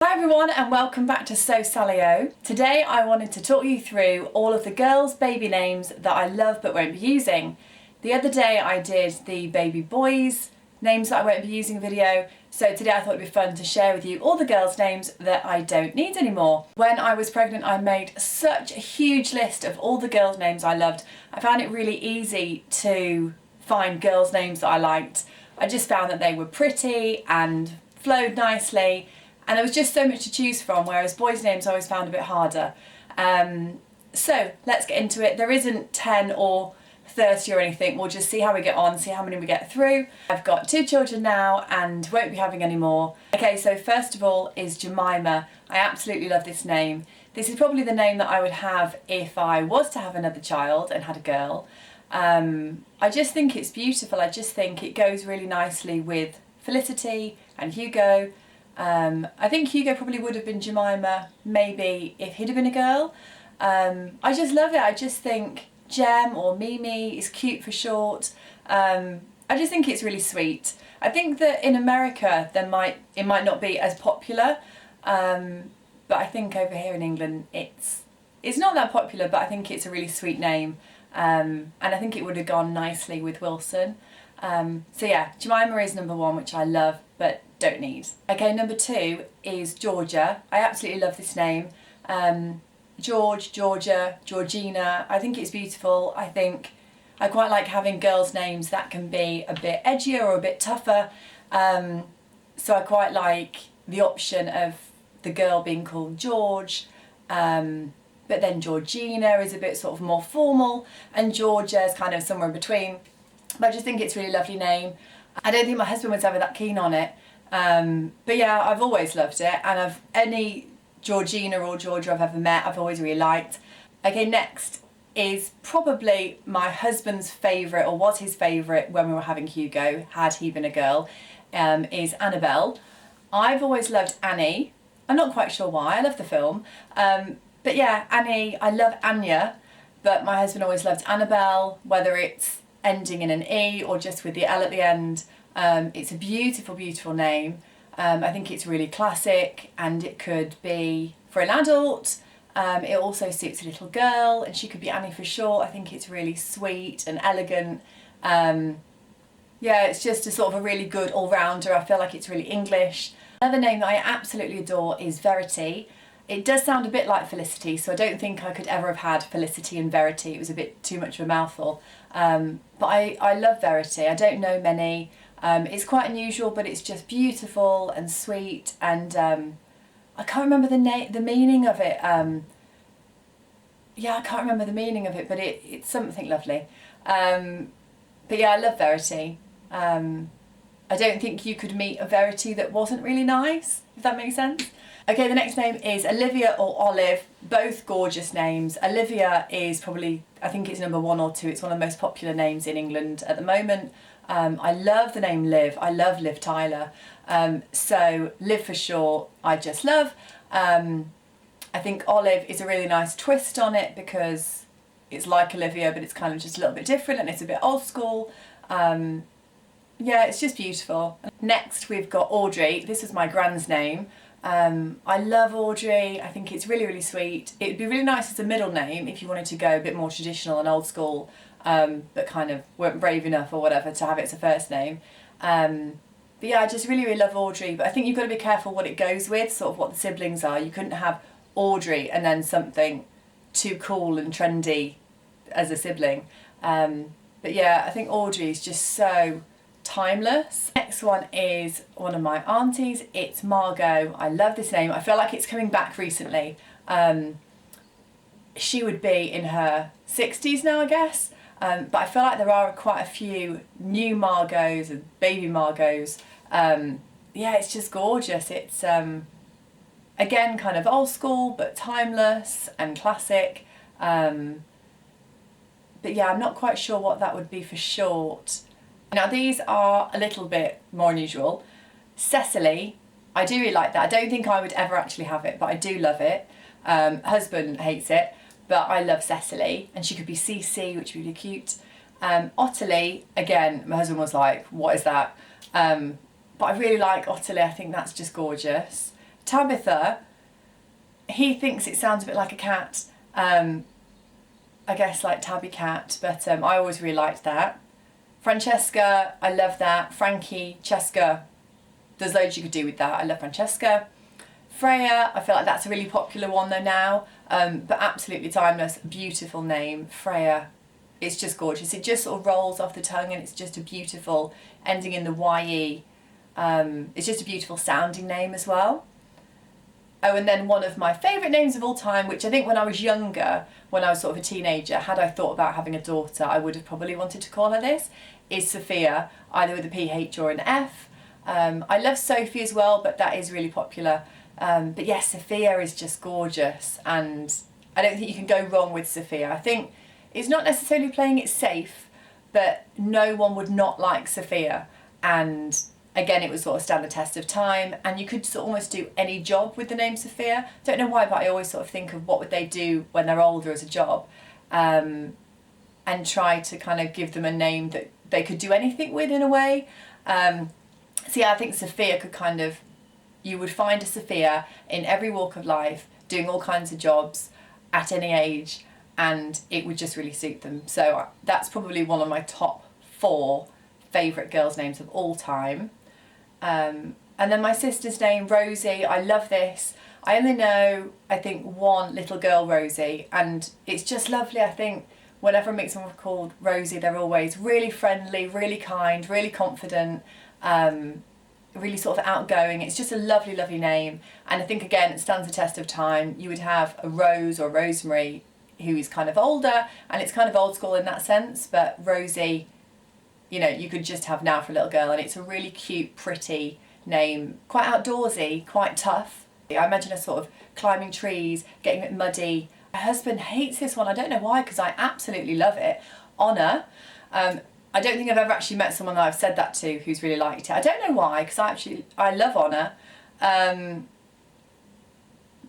Hi everyone and welcome back to So Sally-O. Today I wanted to talk you through all of the girls' baby names that I love but won't be using. The other day I did the baby boys' names that I won't be using video, so today I thought it'd be fun to share with you all the girls' names that I don't need anymore. When I was pregnant I made such a huge list of all the girls' names I loved. I found it really easy to find girls' names that I liked. I just found that they were pretty and flowed nicely. And there was just so much to choose from, whereas boys' names I always found a bit harder. So let's get into it. There isn't 10 or 30 or anything. We'll just see how we get on, see how many we get through. I've got 2 children now and won't be having any more. Okay, so first of all is Jemima. I absolutely love this name. This is probably the name that I would have if I was to have another child and had a girl. I just think it's beautiful. I just think it goes really nicely with Felicity and Hugo. I think Hugo probably would have been Jemima maybe if he'd have been a girl. I just love it. I just think Jem or Mimi is cute for short. I just think it's really sweet. I think that in America it might not be as popular, but I think over here in England it's not that popular, but I think it's a really sweet name, and I think it would have gone nicely with Wilson. So yeah, Jemima is number 1, which I love but don't need. Okay, number 2 is Georgia. I absolutely love this name. George, Georgia, Georgina. I think it's beautiful. I think I quite like having girls' names that can be a bit edgier or a bit tougher. So I quite like the option of the girl being called George, but then Georgina is a bit sort of more formal and Georgia is kind of somewhere in between. But I just think it's a really lovely name. I don't think my husband was ever that keen on it. But yeah, I've always loved it, and any Georgina or Georgia I've ever met, I've always really liked. Okay, next is probably my husband's favourite, or was his favourite when we were having Hugo, had he been a girl, is Annabelle. I've always loved Annie. I'm not quite sure why, I love the film. But yeah, Annie, I love Anya, but my husband always loved Annabelle, whether it's ending in an E or just with the L at the end. It's a beautiful, beautiful name. I think it's really classic, and it could be for an adult. It also suits a little girl, and she could be Annie for short. I think it's really sweet and elegant. Yeah, it's just a sort of a really good all-rounder. I feel like it's really English. Another name that I absolutely adore is Verity. It does sound a bit like Felicity, so I don't think I could ever have had Felicity and Verity. It was a bit too much of a mouthful. But I love Verity. I don't know many. It's quite unusual, but it's just beautiful and sweet, and I can't remember the meaning of it. Yeah, I can't remember the meaning of it, but it's something lovely. But yeah, I love Verity. I don't think you could meet a Verity that wasn't really nice, if that makes sense. Okay, the next name is Olivia or Olive, both gorgeous names. Olivia is probably, I think it's number 1 or 2. It's one of the most popular names in England at the moment. I love the name Liv. I love Liv Tyler. So Liv for short, I just love. I think Olive is a really nice twist on it because it's like Olivia, but it's kind of just a little bit different and it's a bit old school. Yeah, it's just beautiful. Next we've got Audrey. This is my grand's name. I love Audrey. I think it's really, really sweet. It would be really nice as a middle name if you wanted to go a bit more traditional and old school, but kind of weren't brave enough or whatever to have it as a first name. But yeah, I just really, really love Audrey, but I think you've got to be careful what it goes with, sort of what the siblings are. You couldn't have Audrey and then something too cool and trendy as a sibling. But yeah, I think Audrey is just so timeless. Next one is one of my aunties. It's Margo. I love this name. I feel like it's coming back recently. She would be in her 60s now, I guess. But I feel like there are quite a few new Margos and baby Margos. Yeah, it's just gorgeous. It's again kind of old school but timeless and classic. But yeah, I'm not quite sure what that would be for short. Now these are a little bit more unusual. Cecily, I do really like that. I don't think I would ever actually have it, but I do love it. Husband hates it, but I love Cecily, and she could be CC, which would be really cute. Ottilie, again, my husband was like, what is that? But I really like Ottilie. I think that's just gorgeous. Tabitha, he thinks it sounds a bit like a cat. I guess like tabby cat, but I always really liked that. Francesca, I love that. Frankie, Cheska, there's loads you could do with that. I love Francesca. Freya, I feel like that's a really popular one though now, but absolutely timeless, beautiful name. Freya, it's just gorgeous. It just sort of rolls off the tongue and it's just a beautiful, ending in the Y-E. It's just a beautiful sounding name as well. Oh, and then one of my favourite names of all time, which I think when I was younger, when I was sort of a teenager, had I thought about having a daughter, I would have probably wanted to call her this, is Sophia, either with a PH or an F. I love Sophie as well, but that is really popular. But yes, Sophia is just gorgeous, and I don't think you can go wrong with Sophia. I think it's not necessarily playing it safe, but no one would not like Sophia, and again, it would sort of stand the test of time, and you could sort of almost do any job with the name Sophia. Don't know why, but I always sort of think of what would they do when they're older as a job, and try to kind of give them a name that they could do anything with in a way. So yeah, I think Sophia could kind of, you would find a Sophia in every walk of life, doing all kinds of jobs at any age, and it would just really suit them. So that's probably one of my top 4 favourite girls' names of all time. And then my sister's name, Rosie, I love this. I only know, I think, one little girl, Rosie, and it's just lovely. I think whenever I meet someone called Rosie, they're always really friendly, really kind, really confident, really sort of outgoing. It's just a lovely, lovely name. And I think, again, it stands the test of time. You would have a Rose or Rosemary who is kind of older, and it's kind of old school in that sense, but Rosie, you know, you could just have now for a little girl, and it's a really cute, pretty name, quite outdoorsy, quite tough. I imagine her sort of climbing trees, getting a bit muddy. My husband hates this one, I don't know why, because I absolutely love it. Honor, I don't think I've ever actually met someone that I've said that to who's really liked it. I don't know why, because I love Honor.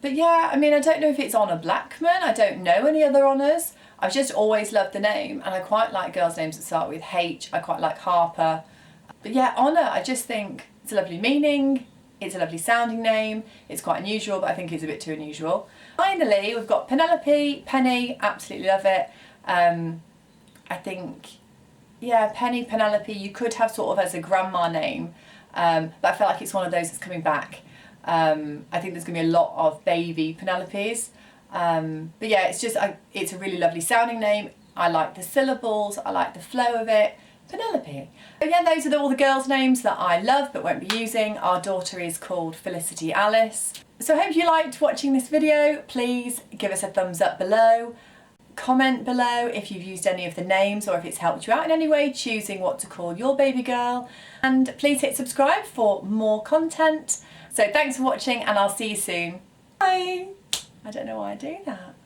But yeah, I mean, I don't know if it's Honor Blackman, I don't know any other Honours. I've just always loved the name, and I quite like girls' names that start with H. I quite like Harper. But yeah, Honor, I just think it's a lovely meaning, it's a lovely sounding name, it's quite unusual, but I think it's a bit too unusual. Finally, we've got Penelope, Penny, absolutely love it. I think, yeah, Penny, Penelope, you could have sort of as a grandma name, but I feel like it's one of those that's coming back. I think there's going to be a lot of baby Penelopes. But yeah, it's a really lovely sounding name. I like the syllables, I like the flow of it. Penelope. So yeah, those are all the girls' names that I love but won't be using. Our daughter is called Felicity Alice. So I hope you liked watching this video. Please give us a thumbs up below. Comment below if you've used any of the names or if it's helped you out in any way choosing what to call your baby girl. And please hit subscribe for more content. So thanks for watching, and I'll see you soon. Bye! I don't know why I do that.